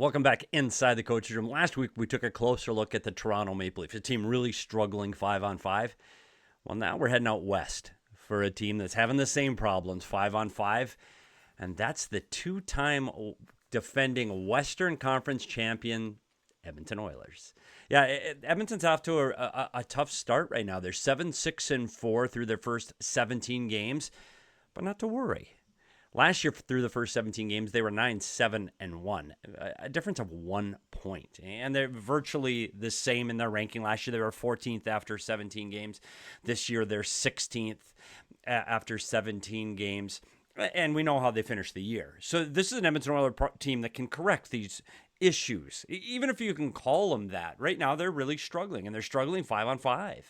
Welcome back inside the coach's room. Last week, we took a closer look at the Toronto Maple Leafs, a team really struggling 5-on-5. Well, now we're heading out west for a team that's having the same problems 5-on-5, and that's the two-time defending Western Conference champion, Edmonton Oilers. Yeah, Edmonton's off to a tough start right now. They're 7-6-4 through their first 17 games, but not to worry. Last year, through the first 17 games, they were 9-7-1, a difference of 1 point. And they're virtually the same in their ranking. Last year, they were 14th after 17 games. This year, they're 16th after 17 games. And we know how they finished the year. So this is an Edmonton Oilers team that can correct these issues, even if you can call them that. Right now, they're really struggling, and they're struggling 5-on-5.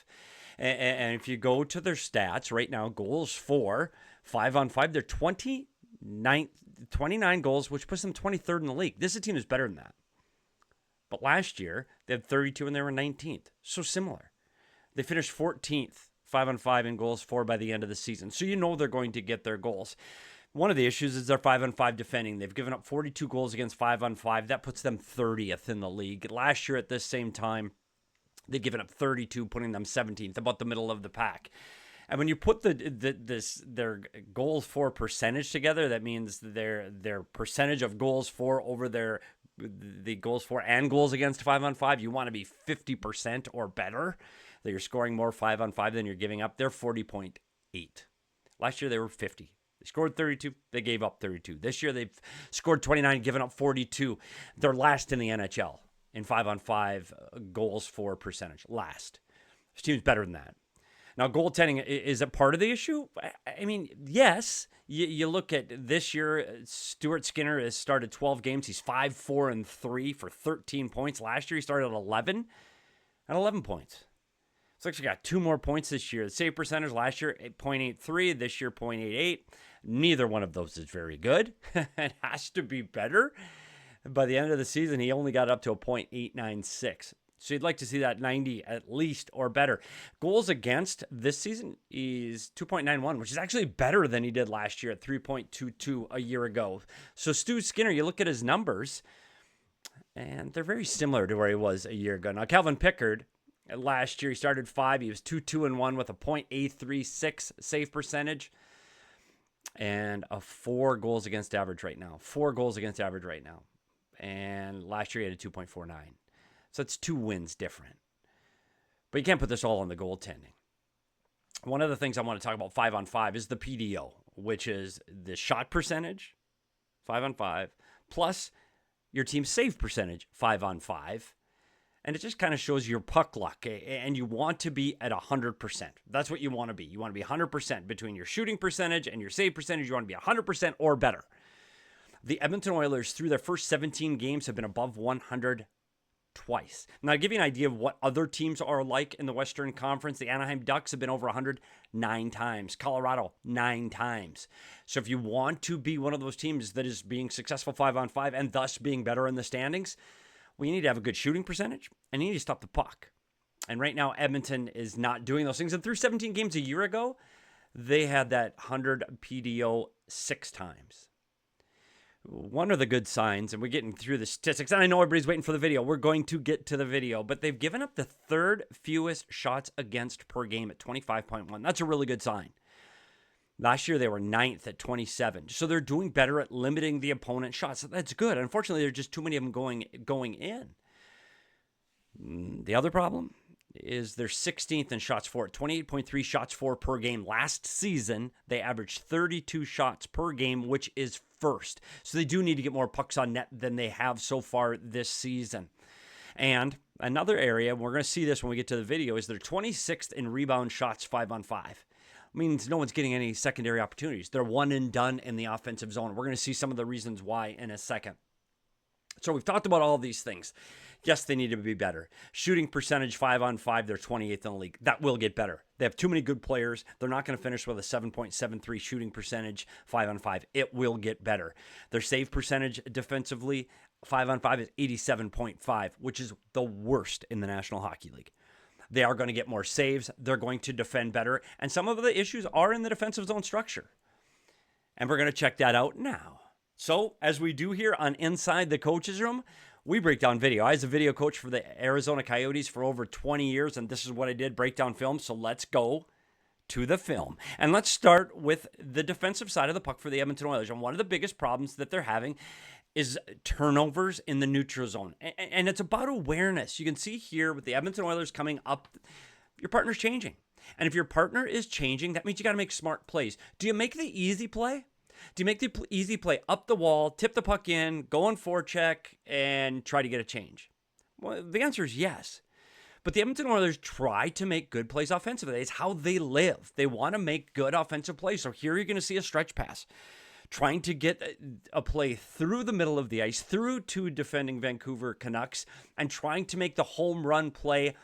And if you go to their stats right now, goals for 5-on-5, they're 29 goals, which puts them 23rd in the league. This is a team that's better than that. But last year, they had 32 and they were 19th. So similar. They finished 14th, 5-on-5 in goals for by the end of the season. So you know they're going to get their goals. One of the issues is their 5-on-5 defending. They've given up 42 goals against 5-on-5. That puts them 30th in the league. Last year at this same time, they've given up 32, putting them 17th, about the middle of the pack. And when you put their goals for percentage together, that means their percentage of goals for over the goals for and goals against 5-on-5. You want to be 50% or better. That you're scoring more 5-on-5 than you're giving up. They're 40.8. Last year they were 50. They scored 32. They gave up 32. This year they've scored 29, given up 42. They're last in the NHL in 5-on-5 goals for percentage. Last. This team's better than that. Now, goaltending, is it part of the issue? I mean, yes. You look at this year, Stuart Skinner has started 12 games. He's 5-4-3 for 13 points. Last year, he started at 11 points. So actually got 2 more points this year. The save percentage last year, 0.83. This year, 0.88. Neither one of those is very good. It has to be better. By the end of the season, he only got up to a .896. So you'd like to see that 90 at least or better. Goals against this season is 2.91, which is actually better than he did last year at 3.22 a year ago. So Stu Skinner, you look at his numbers, and they're very similar to where he was a year ago. Now, Calvin Pickard, last year he started 5. He was 2-2-1 with a .836 save percentage and a 4 goals against average right now. 4 goals against average right now. And last year he had a 2.49. So it's 2 wins different. But you can't put this all on the goaltending. One of the things I want to talk about 5-on-5 is the PDO, which is the shot percentage, 5-on-5, plus your team's save percentage, 5-on-5. And it just kind of shows your puck luck. And you want to be at 100%. That's what you want to be. You want to be 100% between your shooting percentage and your save percentage. You want to be 100% or better. The Edmonton Oilers, through their first 17 games, have been above 100 twice. Now, to give you an idea of what other teams are like in the Western Conference, the Anaheim Ducks have been over 100 9 times. Colorado, 9 times. So if you want to be one of those teams that is being successful 5-on-5 and thus being better in the standings, well, you need to have a good shooting percentage and you need to stop the puck. And right now, Edmonton is not doing those things. And through 17 games a year ago, they had that 100 PDO 6 times. One of the good signs, and we're getting through the statistics, and I know everybody's waiting for the video. We're going to get to the video, but they've given up the 3rd fewest shots against per game at 25.1. That's a really good sign. Last year, they were 9th at 27. So they're doing better at limiting the opponent's shots. That's good. Unfortunately, there's just too many of them going in. The other problem is they're 16th in shots for, 28.3 shots for per game. Last season, they averaged 32 shots per game, which is first. So they do need to get more pucks on net than they have so far this season. And another area, we're going to see this when we get to the video, is they're 26th in rebound shots 5-on-5. Means no one's getting any secondary opportunities. They're one and done in the offensive zone. We're going to see some of the reasons why in a second. So we've talked about all these things. Yes, they need to be better. Shooting percentage 5-on-5, they're 28th in the league. That will get better. They have too many good players. They're not going to finish with a 7.73 shooting percentage 5-on-5. It will get better. Their save percentage defensively 5-on-5 is 87.5, which is the worst in the National Hockey League. They are going to get more saves. They're going to defend better. And some of the issues are in the defensive zone structure. And we're going to check that out now. So, as we do here on Inside the Coach's Room, we break down video. I was a video coach for the Arizona Coyotes for over 20 years, and this is what I did, break down film. So let's go to the film. And let's start with the defensive side of the puck for the Edmonton Oilers. And one of the biggest problems that they're having is turnovers in the neutral zone. And it's about awareness. You can see here with the Edmonton Oilers coming up, your partner's changing. And if your partner is changing, that means you got to make smart plays. Do you make the easy play? Do you make the easy play up the wall, tip the puck in, go on forecheck, and try to get a change? Well, the answer is yes. But the Edmonton Oilers try to make good plays offensively. It's how they live. They want to make good offensive plays. So here you're going to see a stretch pass, trying to get a play through the middle of the ice, through two defending Vancouver Canucks, and trying to make the home run play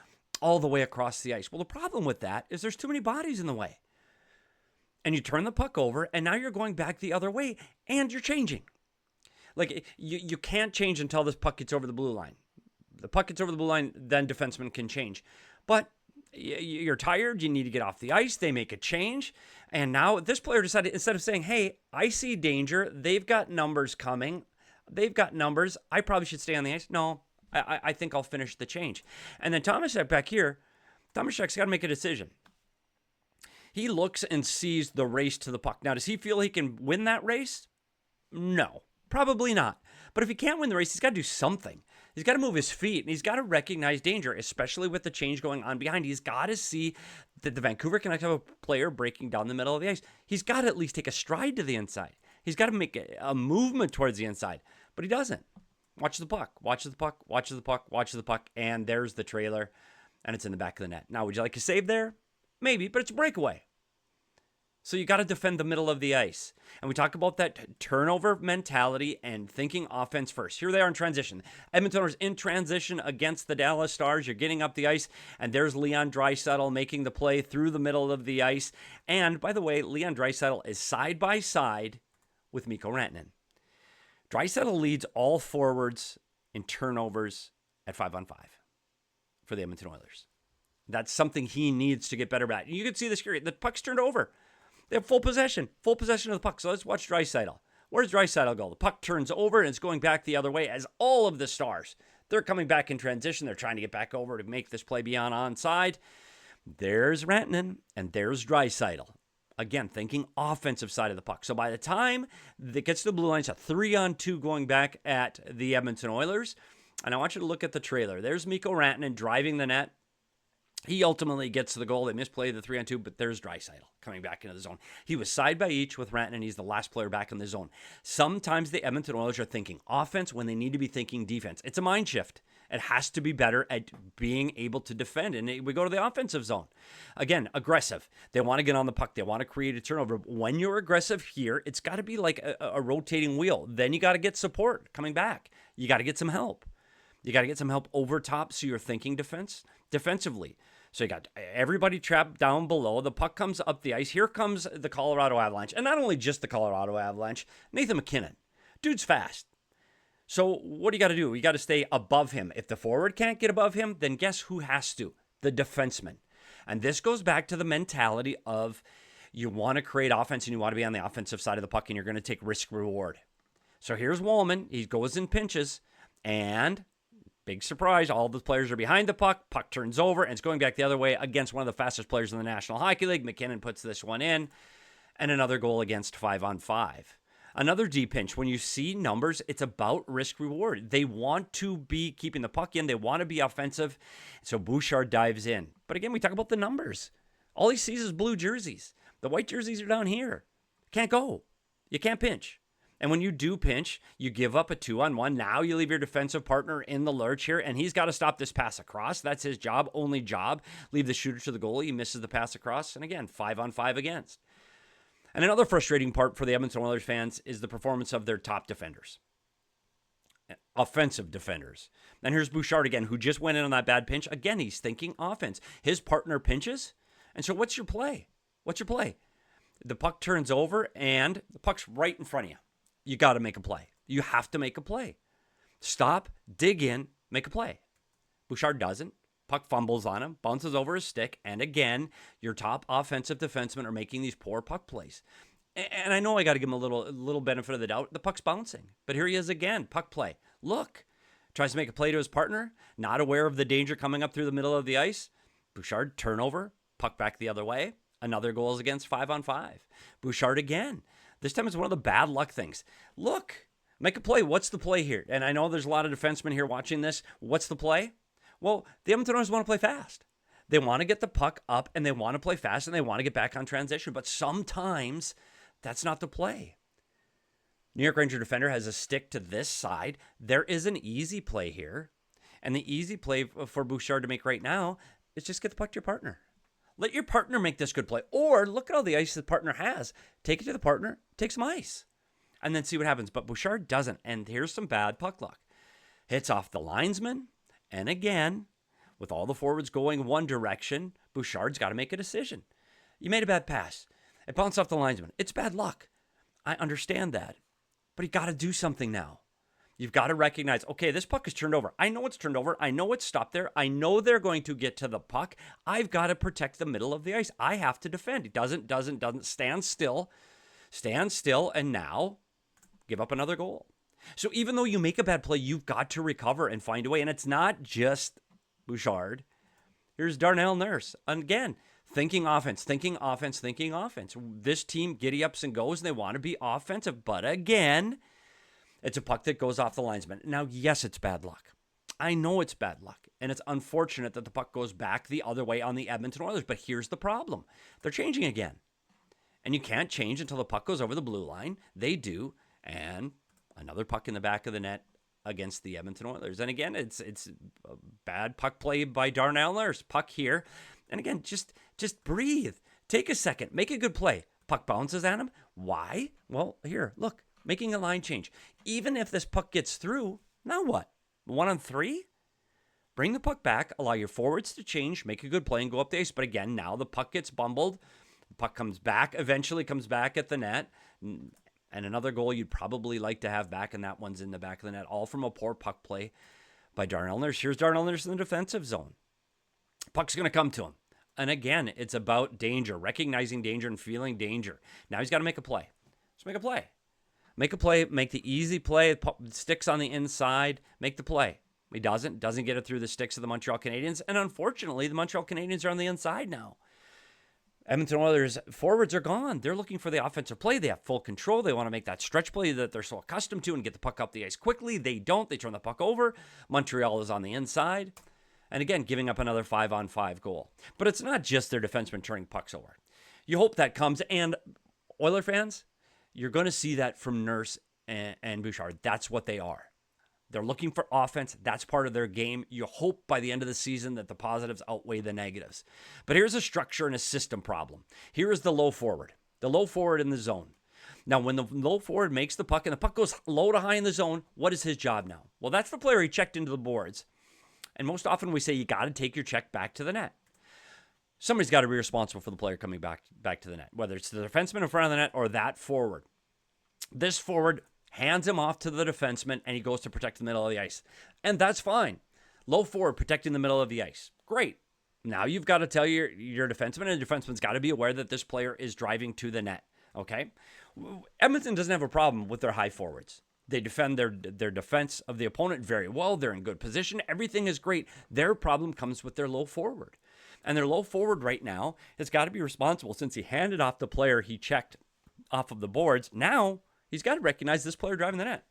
all the way across the ice. Well, the problem with that is there's too many bodies in the way. And you turn the puck over, and now you're going back the other way, and you're changing. Like, you can't change until this puck gets over the blue line. The puck gets over the blue line, then defensemen can change. But you're tired, you need to get off the ice, they make a change, and now this player decided, instead of saying, hey, I see danger, they've got numbers coming, I probably should stay on the ice. No, I think I'll finish the change. And then Tomaszek back here, Tomaszek's got to make a decision. He looks and sees the race to the puck. Now, does he feel he can win that race? No, probably not. But if he can't win the race, he's got to do something. He's got to move his feet, and he's got to recognize danger, especially with the change going on behind. He's got to see that the Vancouver Canucks have a player breaking down the middle of the ice. He's got to at least take a stride to the inside. He's got to make a movement towards the inside, but he doesn't. Watch the puck, watch the puck, watch the puck, watch the puck, and there's the trailer, and it's in the back of the net. Now, would you like a save there? Maybe, but it's a breakaway. So you got to defend the middle of the ice. And we talk about that turnover mentality and thinking offense first. Here they are in transition. Edmonton Oilers in transition against the Dallas Stars. You're getting up the ice, and there's Leon Draisaitl making the play through the middle of the ice. And, by the way, Leon Draisaitl is side by side with Mikko Rantanen. Draisaitl leads all forwards in turnovers at 5-on-5 for the Edmonton Oilers. That's something he needs to get better at. You can see this here. The puck's turned over. They have full possession of the puck. So let's watch Draisaitl. Where's Draisaitl go? The puck turns over, and it's going back the other way as all of the Stars, they're coming back in transition. They're trying to get back over to make this play beyond onside. There's Rantanen, and there's Draisaitl. Again, thinking offensive side of the puck. So by the time it gets to the blue line, it's a 3-on-2 going back at the Edmonton Oilers. And I want you to look at the trailer. There's Mikko Rantanen driving the net. He ultimately gets to the goal. They misplay the 3-on-2, but there's Draisaitl coming back into the zone. He was side by each with Rantanen. He's the last player back in the zone. Sometimes the Edmonton Oilers are thinking offense when they need to be thinking defense. It's a mind shift. It has to be better at being able to defend. And we go to the offensive zone. Again, aggressive. They want to get on the puck. They want to create a turnover. When you're aggressive here, it's got to be like a rotating wheel. Then you got to get support coming back. You got to get some help. You got to get some help over top so you're thinking defensively. So you got everybody trapped down below. The puck comes up the ice. Here comes the Colorado Avalanche. And not only just the Colorado Avalanche, Nathan MacKinnon. Dude's fast. So what do you got to do? You got to stay above him. If the forward can't get above him, then guess who has to? The defenseman. And this goes back to the mentality of you want to create offense and you want to be on the offensive side of the puck and you're going to take risk reward. So here's Wallman. He goes in pinches and big surprise, all the players are behind the puck. Puck turns over, and it's going back the other way against one of the fastest players in the National Hockey League. MacKinnon puts this one in, and another goal against 5-on-5. Another deep pinch. When you see numbers, it's about risk-reward. They want to be keeping the puck in. They want to be offensive, so Bouchard dives in. But again, we talk about the numbers. All he sees is blue jerseys. The white jerseys are down here. Can't go. You can't pinch. And when you do pinch, you give up a 2-on-1. Now you leave your defensive partner in the lurch here, and he's got to stop this pass across. That's his job, only job. Leave the shooter to the goalie. He misses the pass across. And again, 5-on-5 against. And another frustrating part for the Edmonton Oilers fans is the performance of their top defenders. Offensive defenders. And here's Bouchard again, who just went in on that bad pinch. Again, he's thinking offense. His partner pinches. And so what's your play? What's your play? The puck turns over, and the puck's right in front of you. You got to make a play. You have to make a play. Stop, dig in, make a play. Bouchard doesn't. Puck fumbles on him, bounces over his stick, and again, your top offensive defensemen are making these poor puck plays. And I know I got to give him a little benefit of the doubt. The puck's bouncing. But here he is again. Puck play. Look. Tries to make a play to his partner. Not aware of the danger coming up through the middle of the ice. Bouchard, turnover. Puck back the other way. Another goal is against 5-on-5. Bouchard again. This time it's one of the bad luck things. Look. Make a play. What's the play here? And I know there's a lot of defensemen here watching this. What's the play? Well, the Edmonton Oilers want to play fast. They want to get the puck up and they want to play fast and they want to get back on transition. But sometimes that's not the play. New York Ranger defender has a stick to this side. There is an easy play here. And the easy play for Bouchard to make right now is just get the puck to your partner. Let your partner make this good play. Or look at all the ice the partner has. Take it to the partner. Take some ice. And then see what happens. But Bouchard doesn't. And here's some bad puck luck. Hits off the linesman. And again, with all the forwards going one direction, Bouchard's got to make a decision. You made a bad pass. It bounced off the linesman. It's bad luck. I understand that. But you got to do something now. You've got to recognize, okay, this puck is turned over. I know it's turned over. I know it's stopped there. I know they're going to get to the puck. I've got to protect the middle of the ice. I have to defend. It doesn't stand still. Stand still and now give up another goal. So even though you make a bad play, you've got to recover and find a way. And it's not just Bouchard. Here's Darnell Nurse. And again, thinking offense. This team giddy-ups and goes, and they want to be offensive. But again, it's a puck that goes off the linesman. Now, yes, it's bad luck. I know it's bad luck. And it's unfortunate that the puck goes back the other way on the Edmonton Oilers. But here's the problem. They're changing again. And you can't change until the puck goes over the blue line. They do. And another puck in the back of the net against the Edmonton Oilers. And again, it's a bad puck play by Darnell Nurse. Puck here. And again, just breathe. Take a second. Make a good play. Puck bounces at him. Why? Well, here, look. Making a line change. Even if this puck gets through, now what? 1-on-3? Bring the puck back. Allow your forwards to change. Make a good play and go up the ice. But again, now the puck gets bumbled. The puck comes back. Eventually comes back at the net. And another goal you'd probably like to have back, and that one's in the back of the net, all from a poor puck play by Darnell Nurse. Here's Darnell Nurse in the defensive zone. Puck's going to come to him. And again, it's about danger, recognizing danger and feeling danger. Now he's got to make a play. Let's make a play. Make a play, make the easy play, sticks on the inside, make the play. He doesn't get it through the sticks of the Montreal Canadiens, and unfortunately, the Montreal Canadiens are on the inside now. Edmonton Oilers forwards are gone. They're looking for the offensive play. They have full control. They want to make that stretch play that they're so accustomed to and get the puck up the ice quickly. They don't. They turn the puck over. Montreal is on the inside. And again, giving up another 5-on-5 goal. But it's not just their defensemen turning pucks over. You hope that comes. And Oiler fans, you're going to see that from Nurse and Bouchard. That's what they are. They're looking for offense. That's part of their game. You hope by the end of the season that the positives outweigh the negatives. But here's a structure and a system problem. Here is the low forward in the zone. Now, when the low forward makes the puck and the puck goes low to high in the zone, what is his job now? Well, that's the player he checked into the boards. And most often we say you got to take your check back to the net. Somebody's got to be responsible for the player coming back to the net, whether it's the defenseman in front of the net or that forward. This forward hands him off to the defenseman, and he goes to protect the middle of the ice. And that's fine. Low forward protecting the middle of the ice. Great. Now you've got to tell your defenseman, and the defenseman's got to be aware that this player is driving to the net. Okay? Edmonton doesn't have a problem with their high forwards. They defend their defense of the opponent very well. They're in good position. Everything is great. Their problem comes with their low forward. And their low forward right now has got to be responsible since he handed off the player he checked off of the boards. Now he's got to recognize this player driving the net.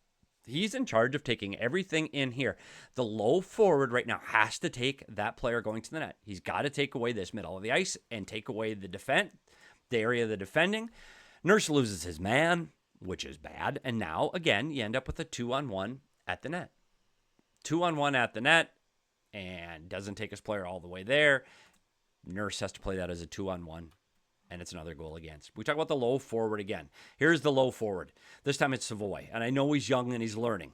He's in charge of taking everything in here. The low forward right now has to take that player going to the net. He's got to take away this middle of the ice and take away the area of the defending. Nurse loses his man, which is bad. And now, again, you end up with a 2-on-1 at the net. 2-on-1 at the net, and doesn't take his player all the way there. Nurse has to play that as a 2-on-1, and it's another goal against. We talk about the low forward again. Here's the low forward. This time it's Savoy, and I know he's young and he's learning.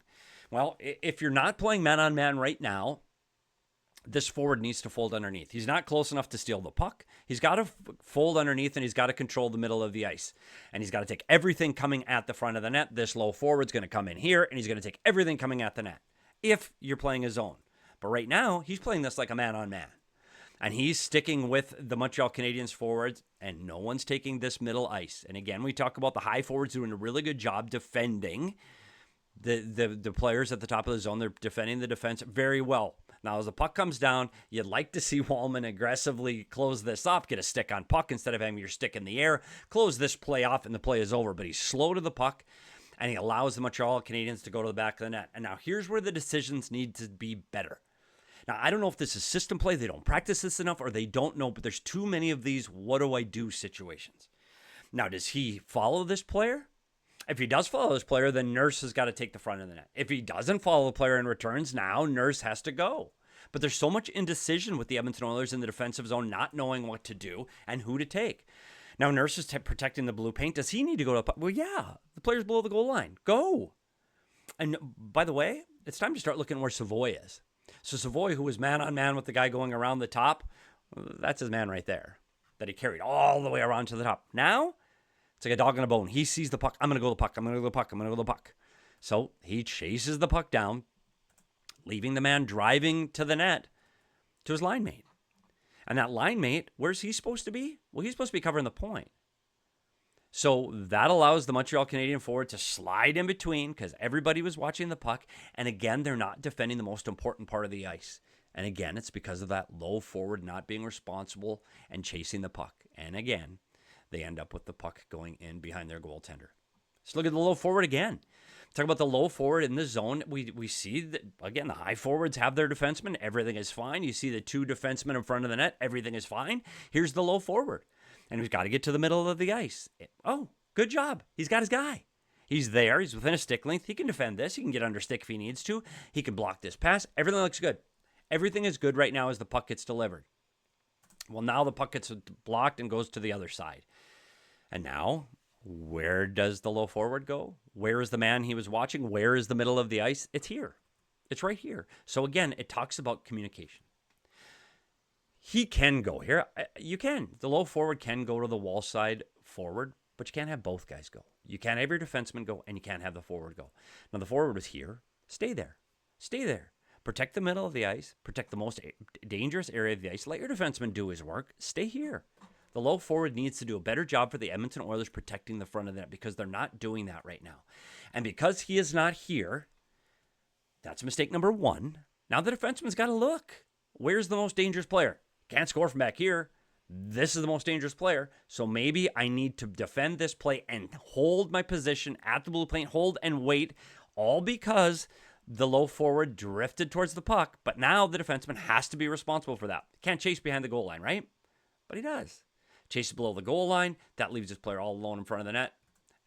Well, if you're not playing man-on-man right now, this forward needs to fold underneath. He's not close enough to steal the puck. He's got to fold underneath, and he's got to control the middle of the ice. And he's got to take everything coming at the front of the net. This low forward's going to come in here, and he's going to take everything coming at the net if you're playing a zone. But right now, he's playing this like a man-on-man. And he's sticking with the Montreal Canadiens forwards, and no one's taking this middle ice. And again, we talk about the high forwards doing a really good job defending the players at the top of the zone. They're defending the defense very well. Now, as the puck comes down, you'd like to see Wallman aggressively close this up, get a stick on puck instead of having your stick in the air, close this play off, and the play is over. But he's slow to the puck, and he allows the Montreal Canadiens to go to the back of the net. And now here's where the decisions need to be better. Now, I don't know if this is system play, they don't practice this enough, or they don't know, but there's too many of these what do I do situations. Now, does he follow this player? If he does follow this player, then Nurse has got to take the front of the net. If he doesn't follow the player and returns, now Nurse has to go. But there's so much indecision with the Edmonton Oilers in the defensive zone, not knowing what to do and who to take. Now, Nurse is protecting the blue paint. Does he need to go to the puck? Well, yeah, the player's below the goal line. Go. And by the way, it's time to start looking where Savoy is. So Savoy, who was man-on-man with the guy going around the top, that's his man right there that he carried all the way around to the top. Now, it's like a dog on a bone. He sees the puck. I'm going to go to the puck. I'm going to go to the puck. I'm going to go to the puck. So he chases the puck down, leaving the man driving to the net to his line mate. And that line mate, where's he supposed to be? Well, he's supposed to be covering the point. So that allows the Montreal Canadiens forward to slide in between because everybody was watching the puck. And again, they're not defending the most important part of the ice. And again, it's because of that low forward not being responsible and chasing the puck. And again, they end up with the puck going in behind their goaltender. Let's look at the low forward again. Talk about the low forward in the zone. We see that, again, the high forwards have their defensemen. Everything is fine. You see the two defensemen in front of the net. Everything is fine. Here's the low forward. And he's got to get to the middle of the ice. Oh, good job. He's got his guy. He's there. He's within a stick length. He can defend this. He can get under stick if he needs to. He can block this pass. Everything looks good. Everything is good right now as the puck gets delivered. Well, now the puck gets blocked and goes to the other side. And now, where does the low forward go? Where is the man he was watching? Where is the middle of the ice? It's here. It's right here. So again, it talks about communication. He can go here. You can. The low forward can go to the wall side forward, but you can't have both guys go. You can't have your defenseman go, and you can't have the forward go. Now, the forward was here. Stay there. Stay there. Protect the middle of the ice. Protect the most dangerous area of the ice. Let your defenseman do his work. Stay here. The low forward needs to do a better job for the Edmonton Oilers protecting the front of the net because they're not doing that right now. And because he is not here, that's mistake number one. Now the defenseman's got to look. Where's the most dangerous player? Can't score from back here. This is the most dangerous player. So maybe I need to defend this play and hold my position at the blue paint, hold and wait, all because the low forward drifted towards the puck. But now the defenseman has to be responsible for that. Can't chase behind the goal line, right? But he does. Chases below the goal line. That leaves his player all alone in front of the net.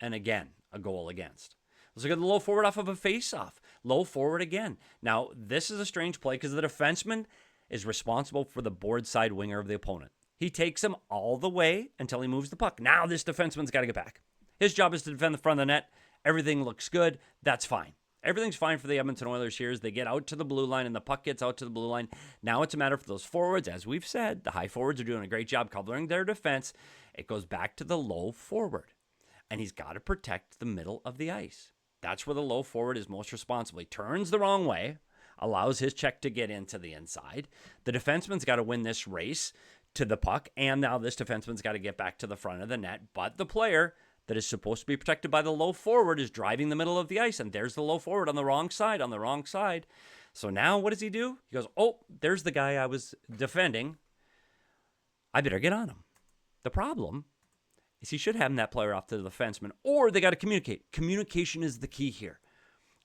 And again, a goal against. Let's look at the low forward off of a face-off. Low forward again. Now, this is a strange play because the defenseman is responsible for the board side winger of the opponent. He takes him all the way until he moves the puck. Now this defenseman's got to get back. His job is to defend the front of the net. Everything looks good. That's fine. Everything's fine for the Edmonton Oilers here as they get out to the blue line and the puck gets out to the blue line. Now it's a matter for those forwards. As we've said, the high forwards are doing a great job covering their defense. It goes back to the low forward. And he's got to protect the middle of the ice. That's where the low forward is most responsible. He turns the wrong way, allows his check to get into the inside. The defenseman's got to win this race to the puck, and now this defenseman's got to get back to the front of the net. But the player that is supposed to be protected by the low forward is driving the middle of the ice, and there's the low forward on the wrong side, So now what does he do? He goes, oh, there's the guy I was defending. I better get on him. The problem is he should have that player off to the defenseman, or they got to communicate. Communication is the key here.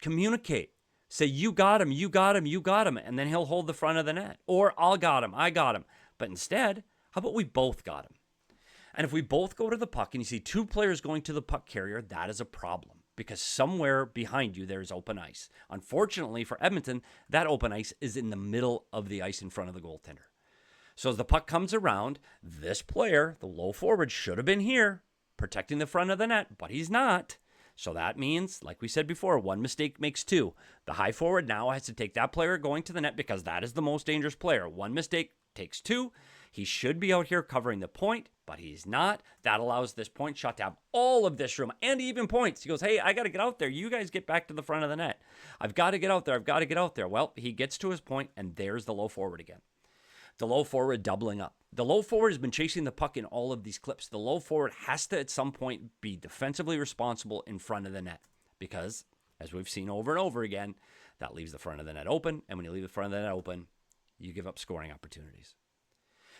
Communicate. Say, you got him, you got him, you got him, and then he'll hold the front of the net. Or I got him. But instead, how about we both got him? And if we both go to the puck and you see two players going to the puck carrier, that is a problem because somewhere behind you there is open ice. Unfortunately for Edmonton, that open ice is in the middle of the ice in front of the goaltender. So as the puck comes around, this player, the low forward, should have been here protecting the front of the net, but he's not. So that means, like we said before, one mistake makes two. The high forward now has to take that player going to the net because that is the most dangerous player. One mistake takes two. He should be out here covering the point, but he's not. That allows this point shot to have all of this room and even points. He goes, hey, I got to get out there. You guys get back to the front of the net. I've got to get out there. Well, he gets to his point, and there's the low forward again. The low forward doubling up. The low forward has been chasing the puck in all of these clips. The low forward has to, at some point, be defensively responsible in front of the net because, as we've seen over and over again, that leaves the front of the net open. And when you leave the front of the net open, you give up scoring opportunities.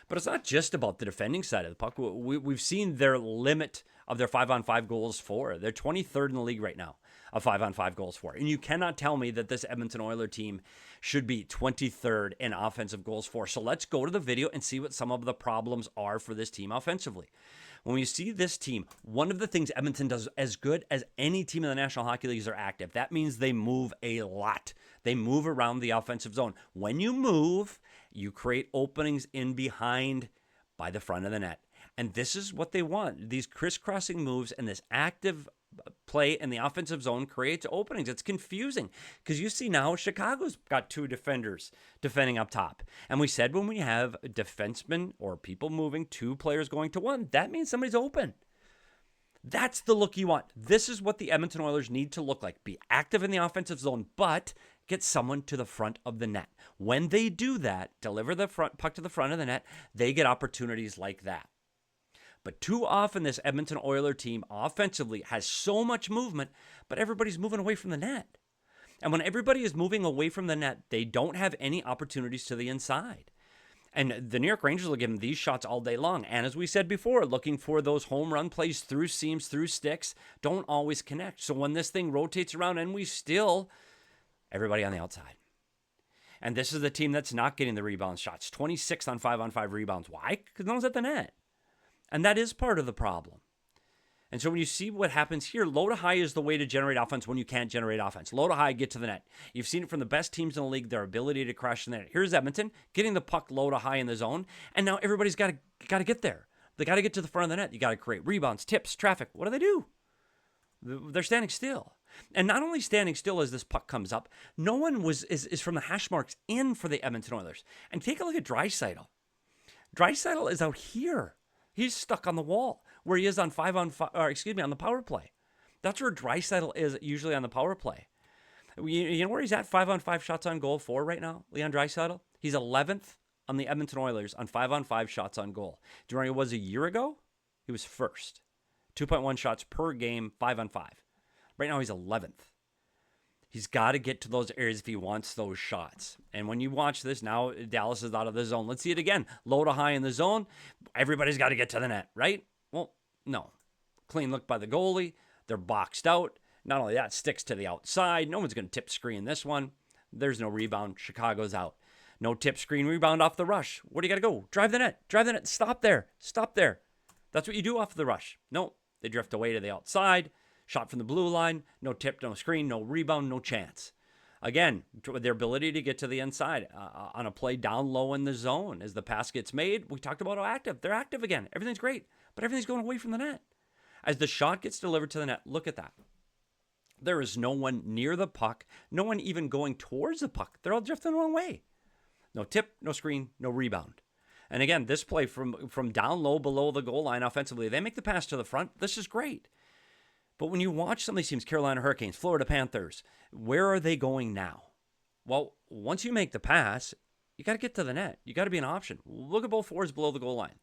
But it's not just about the defending side of the puck. We've seen their limit of their 5-on-5 goals for. They're 23rd in the league right now of 5-on-5 goals for. And you cannot tell me that this Edmonton Oilers team should be 23rd in offensive goals for. So let's go to the video and see what some of the problems are for this team offensively. When you see this team, one of the things Edmonton does as good as any team in the National Hockey League is they're active. That means they move a lot. They move around the offensive zone. When you move, you create openings in behind by the front of the net. And this is what they want. These crisscrossing moves and this active play in the offensive zone creates openings. It's confusing because you see now Chicago's got two defenders defending up top. And we said when we have defensemen or people moving, two players going to one, that means somebody's open. That's the look you want. This is what the Edmonton Oilers need to look like. Be active in the offensive zone, but get someone to the front of the net. When they do that, deliver the front puck to the front of the net, they get opportunities like that. But too often this Edmonton Oilers team offensively has so much movement, but everybody's moving away from the net. And when everybody is moving away from the net, they don't have any opportunities to the inside. And the New York Rangers will give them these shots all day long. And as we said before, looking for those home run plays through seams, through sticks, don't always connect. So when this thing rotates around and we still, everybody on the outside. And this is the team that's not getting the rebound shots. 26 on 5-on-5 rebounds. Why? Because no one's at the net. And that is part of the problem. And so when you see what happens here, low to high is the way to generate offense when you can't generate offense. Low to high, get to the net. You've seen it from the best teams in the league, their ability to crash the net. Here's Edmonton getting the puck low to high in the zone, and now everybody's got to get there. They got to get to the front of the net. You got to create rebounds, tips, traffic. What do? They're standing still. And not only standing still as this puck comes up, no one is from the hash marks in for the Edmonton Oilers. And take a look at Draisaitl. Draisaitl is out here. He's stuck on the wall where he is on on the power play. That's where Draisaitl is usually on the power play. You know where he's at 5-on-5 shots on goal for right now, Leon Draisaitl? He's 11th on the Edmonton Oilers on 5-on-5 shots on goal. Do you remember what it was a year ago? He was first. 2.1 shots per game, 5-on-5. Right now he's 11th. He's got to get to those areas if he wants those shots. And when you watch this, now Dallas is out of the zone. Let's see it again. Low to high in the zone. Everybody's got to get to the net, right? Well, no. Clean look by the goalie. They're boxed out. Not only that, sticks to the outside. No one's going to tip screen this one. There's no rebound. Chicago's out. No tip screen rebound off the rush. Where do you got to go? Drive the net. Drive the net. Stop there. Stop there. That's what you do off the rush. No, they drift away to the outside. Shot from the blue line, no tip, no screen, no rebound, no chance. Again, their ability to get to the inside on a play down low in the zone as the pass gets made. We talked about how active. They're active again. Everything's great, but everything's going away from the net. As the shot gets delivered to the net, look at that. There is no one near the puck, no one even going towards the puck. They're all drifting the wrong way. No tip, no screen, no rebound. And again, this play from down low below the goal line offensively, they make the pass to the front. This is great. But when you watch some of these teams, Carolina Hurricanes, Florida Panthers, where are they going now? Well, once you make the pass, you got to get to the net. You got to be an option. Look at both forwards below the goal line.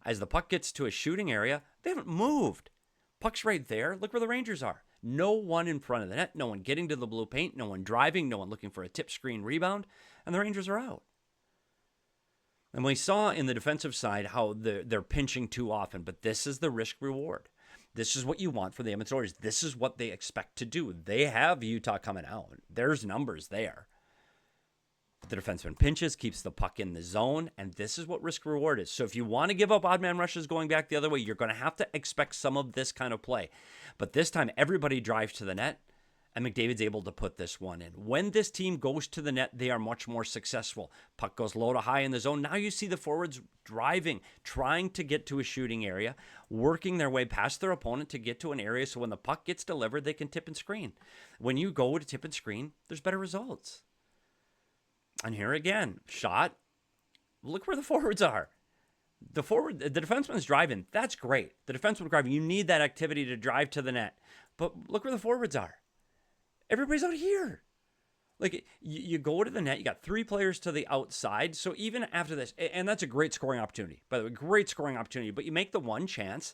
As the puck gets to a shooting area, they haven't moved. Puck's right there. Look where the Rangers are. No one in front of the net. No one getting to the blue paint. No one driving. No one looking for a tip screen rebound. And the Rangers are out. And we saw in the defensive side how they're pinching too often. But this is the risk reward. This is what you want for the Edmonton Oilers. This is what they expect to do. They have Utah coming out. There's numbers there. But the defenseman pinches, keeps the puck in the zone, and this is what risk reward is. So if you want to give up odd man rushes going back the other way, you're going to have to expect some of this kind of play. But this time, everybody drives to the net, and McDavid's able to put this one in. When this team goes to the net, they are much more successful. Puck goes low to high in the zone. Now you see the forwards driving, trying to get to a shooting area, working their way past their opponent to get to an area so when the puck gets delivered, they can tip and screen. When you go to tip and screen, there's better results. And here again, shot. Look where the forwards are. The defenseman's driving. That's great. The defenseman driving. You need that activity to drive to the net. But look where the forwards are. Everybody's out here. Like, you go to the net, you got 3 players to the outside. So even after this, and that's a great scoring opportunity, by the way, great scoring opportunity, but you make the one chance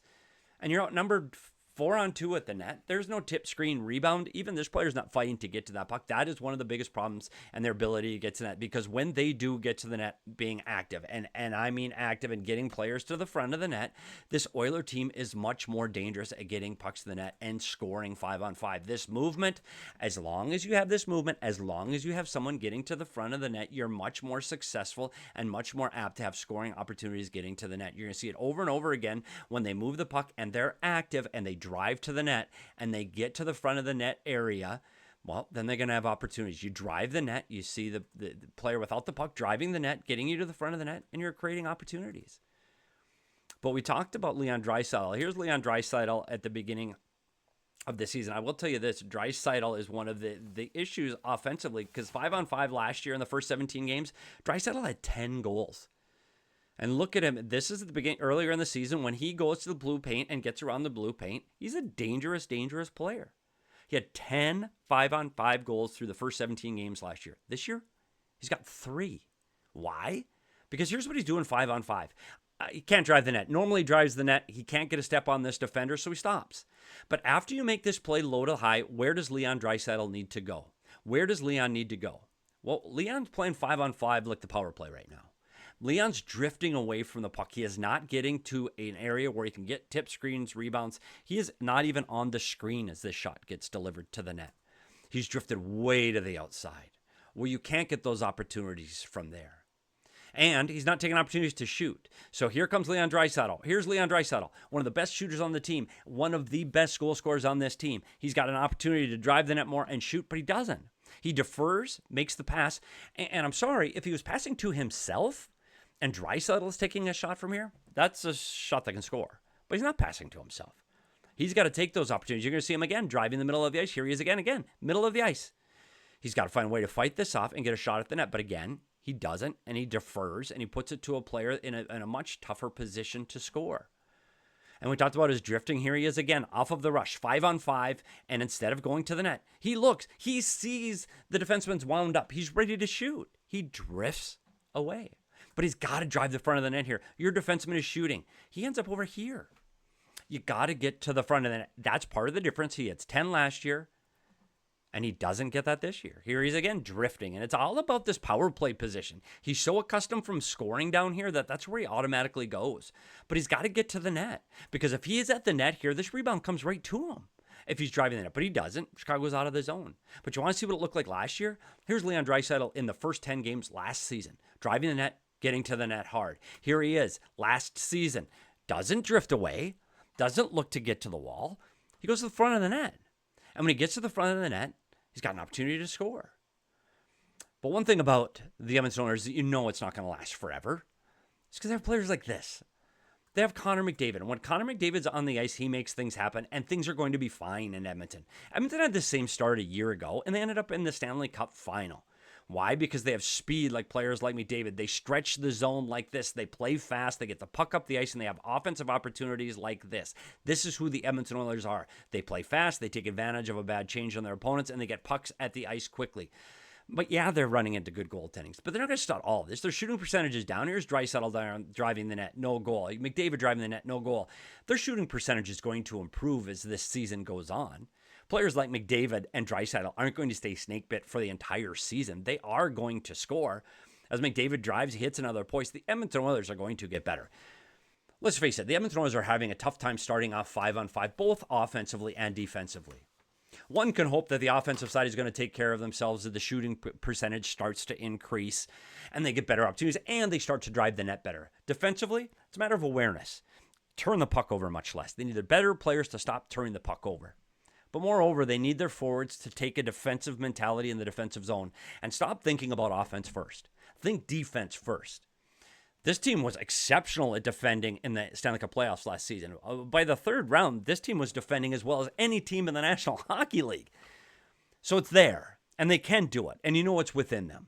and you're outnumbered 4-on-2 at the net. There's no tip, screen, rebound. Even this player's not fighting to get to that puck. That is one of the biggest problems and their ability to get to that, because when they do get to the net, being active, and I mean active and getting players to the front of the net, this Oiler team is much more dangerous at getting pucks to the net and scoring 5-on-5. This movement, as long as you have this movement, as long as you have someone getting to the front of the net, you're much more successful and much more apt to have scoring opportunities getting to the net. You're going to see it over and over again when they move the puck and they're active and they drive to the net and they get to the front of the net area. Well, then they're going to have opportunities. You drive the net, you see the player without the puck driving the net, getting you to the front of the net, and you're creating opportunities. But we talked about Leon Draisaitl. Here's Leon Draisaitl at the beginning of the season. I will tell you this, Draisaitl is one of the issues offensively, because 5-on-5 last year in the first 17 games, Draisaitl had 10 goals. And look at him. This is at the beginning, earlier in the season, when he goes to the blue paint and gets around the blue paint. He's a dangerous, dangerous player. He had 10 5-on-5 goals through the first 17 games last year. This year, he's got 3. Why? Because here's what he's doing 5-on-5. He can't drive the net. Normally drives the net. He can't get a step on this defender, so he stops. But after you make this play low to high, where does Leon Draisaitl need to go? Where does Leon need to go? Well, Leon's playing 5-on-5 like the power play right now. Leon's drifting away from the puck. He is not getting to an area where he can get tip, screens, rebounds. He is not even on the screen as this shot gets delivered to the net. He's drifted way to the outside, where you can't get those opportunities from there. And he's not taking opportunities to shoot. So here comes Leon Draisaitl. Here's Leon Draisaitl, one of the best shooters on the team, one of the best goal scorers on this team. He's got an opportunity to drive the net more and shoot, but he doesn't. He defers, makes the pass. And I'm sorry, if he was passing to himself, and Draisaitl is taking a shot from here, that's a shot that can score. But he's not passing to himself. He's got to take those opportunities. You're going to see him again driving the middle of the ice. Here he is again, middle of the ice. He's got to find a way to fight this off and get a shot at the net. But again, he doesn't, and he defers, and he puts it to a player in a much tougher position to score. And we talked about his drifting. Here he is again, off of the rush, 5-on-5, and instead of going to the net, he looks, he sees the defenseman's wound up. He's ready to shoot. He drifts away. But he's got to drive the front of the net here. Your defenseman is shooting. He ends up over here. You got to get to the front of the net. That's part of the difference. He hits 10 last year, and he doesn't get that this year. Here he's again drifting, and it's all about this power play position. He's so accustomed from scoring down here that's where he automatically goes. But he's got to get to the net, because if he is at the net here, this rebound comes right to him if he's driving the net. But he doesn't. Chicago's out of the zone. But you want to see what it looked like last year? Here's Leon Draisaitl in the first 10 games last season, driving the net, getting to the net hard. Here he is last season. Doesn't drift away. Doesn't look to get to the wall. He goes to the front of the net. And when he gets to the front of the net, he's got an opportunity to score. But one thing about the Edmonton Oilers that you know it's not going to last forever is because they have players like this. They have Connor McDavid. And when Connor McDavid's on the ice, he makes things happen, and things are going to be fine in Edmonton. Edmonton had the same start a year ago, and they ended up in the Stanley Cup final. Why? Because they have speed like players like McDavid. They stretch the zone like this. They play fast. They get the puck up the ice, and they have offensive opportunities like this. This is who the Edmonton Oilers are. They play fast. They take advantage of a bad change on their opponents, and they get pucks at the ice quickly. But yeah, they're running into good goaltending. But they're not going to start all of this. Their shooting percentages down. Here's Draisaitl driving the net, no goal. McDavid driving the net, no goal. Their shooting percentage is going to improve as this season goes on. Players like McDavid and Draisaitl aren't going to stay snake bit for the entire season. They are going to score. As McDavid drives, he hits another post. The Edmonton Oilers are going to get better. Let's face it, the Edmonton Oilers are having a tough time starting off 5-on-5, both offensively and defensively. One can hope that the offensive side is going to take care of themselves, that the shooting percentage starts to increase, and they get better opportunities, and they start to drive the net better. Defensively, it's a matter of awareness. Turn the puck over much less. They need the better players to stop turning the puck over. But moreover, they need their forwards to take a defensive mentality in the defensive zone and stop thinking about offense first. Think defense first. This team was exceptional at defending in the Stanley Cup playoffs last season. By the third round, this team was defending as well as any team in the National Hockey League. So it's there, and they can do it, and you know it's within them.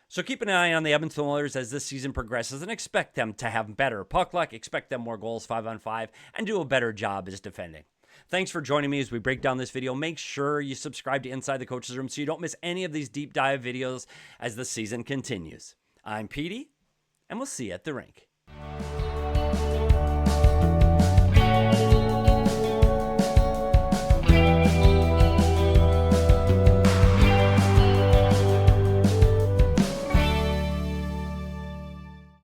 So keep an eye on the Edmonton Oilers as this season progresses and expect them to have better puck luck, expect them more goals 5-on-5, and do a better job as defending. Thanks for joining me as we break down this video. Make sure you subscribe to Inside the Coach's Room so you don't miss any of these deep dive videos as the season continues. I'm Petey, and we'll see you at the rink.